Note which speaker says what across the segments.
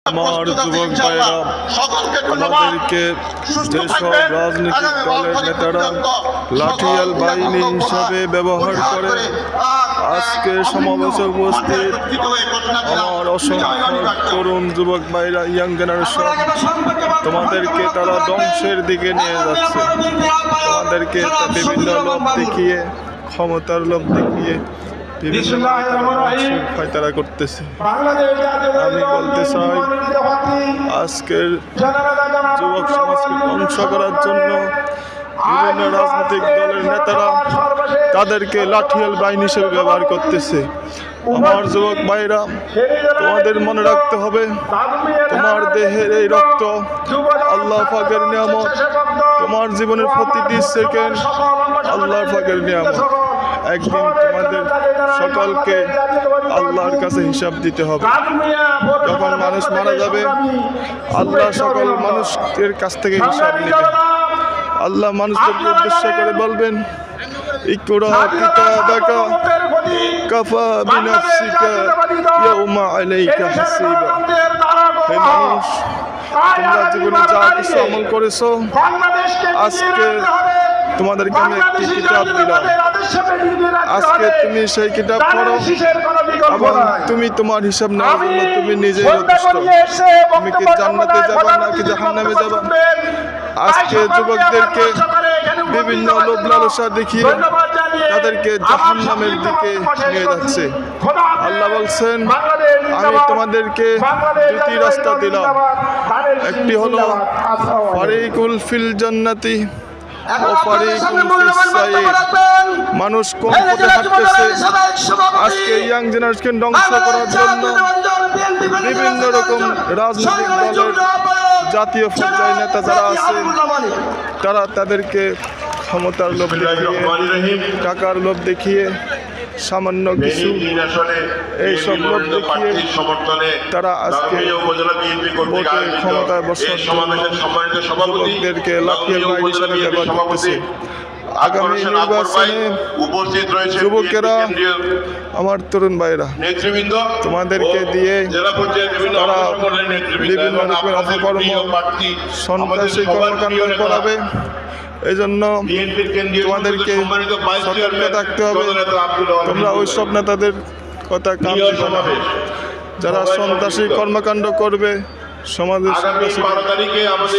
Speaker 1: আমার যুবক ভাইরা, আমাদেরকে যেসব রাজনৈতিক দলের নেতারা লাঠিয়াল বাহিনী হিসাবে ব্যবহার করে আজকে সমাবেশে উপস্থিত আমার অসংখ্য তরুণ যুবক ভাইরা, ইয়াং জেনারেশন, তোমাদেরকে তারা ধ্বংসের দিকে নিয়ে যাচ্ছে। তোমাদেরকে বিভিন্ন লোভ দেখিয়ে, ক্ষমতার লোভ দেখিয়ে ফায়তারা করতেছে। আমি বলতে চাই, আজকের যুবক সমাজকে ধ্বংস করার জন্য বিভিন্ন রাজনৈতিক দলের নেতারা তাদেরকে লাঠিয়াল বাহিনী হিসেবে ব্যবহার করতেছে। আমার যুবক ভাইরা, তোমাদের মনে রাখতে হবে, তোমার দেহের এই রক্ত আল্লাহ পাকের নিয়ামত। তোমার জীবনের প্রতিটি সেকেন্ড আল্লাহ পাকের নিয়ামত। একদিন তোমাদের সকলকে আল্লাহর কাছে হিসাব দিতে হবে। যখন মানুষ মারা যাবে, আল্লাহ সকল মানুষের কাছ থেকে হিসাব নেবেন। আল্লাহ মানুষদেরকে উদ্দেশ্য করে বলবেন, ইকরা কিতাবাকা কাফা বিনাফসিকা ইয়াউমা আলাইকা হাসিবা। হে মানুষ, তোমরা জীবনে যা কিছু আমল করেছো, আজকে তোমাদেরকে আমি একটি কিতাব দিলাম। আজকে তুমি সেই কিতাব পড়ো এবং তুমি তোমার হিসাব নেওয়ার জন্য তুমি নিজেই যথেষ্ট। তুমি কি জান্নাতে যাবা নাকি জাহান্নামে যাবা? আজকে যুবকদেরকে বিভিন্ন লোভ লালসা দেখিয়ে তাদেরকে জাহান্নামের দিকে নিয়ে যাচ্ছে। আল্লাহ বলছেন, আমি তোমাদেরকে দুটি রাস্তা দিলাম। একটি হলো ফারিকুল ফিল জান্নাতি ও ফারিকুল ফিস সাইর। মানুষ কোন পথে হাঁটতেছে? আজকে ইয়াং জেনারেশন ধ্বংস করার জন্য বিভিন্ন রকম রাজনৈতিক দলের জাতীয় পর্যায়ের নেতা যারা আছেন, তারা তাদেরকে ক্ষমতার লোভ দেখিয়ে, টাকার লোভ দেখিয়ে, সামান্য কিছু এইসব লোভ দেখিয়ে তারা আজকে ভোটে ক্ষমতায় বসার যুবকদেরকে লাঠিয়াল বাহিনী হিসেবে ব্যবহার করতেছে। আগামী নির্বাচনে যুবকেরা, আমার তরুণ ভাইরা, তোমাদেরকে দিয়ে তারা বিভিন্ন রকমের অপকর্ম, সন্ত্রাসী কর্মকাণ্ড করাবে। এই জন্য তোমাদেরকে সতর্ক থাকতে হবে। তোমরা ওই সব নেতাদের কথা কান দিবে না যারা সন্ত্রাসী কর্মকাণ্ড করবে। সমাজের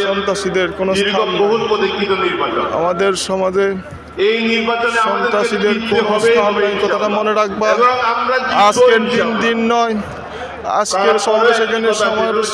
Speaker 1: সন্ত্রাসীদের কোনো স্থান নেই। আমাদের সমাজে সন্ত্রাসীদের কোনো স্থান নেই, কথাটা মনে রাখবা। আজকের দিন নয়, আজকের সমাবেশ এখানে সমাবেশ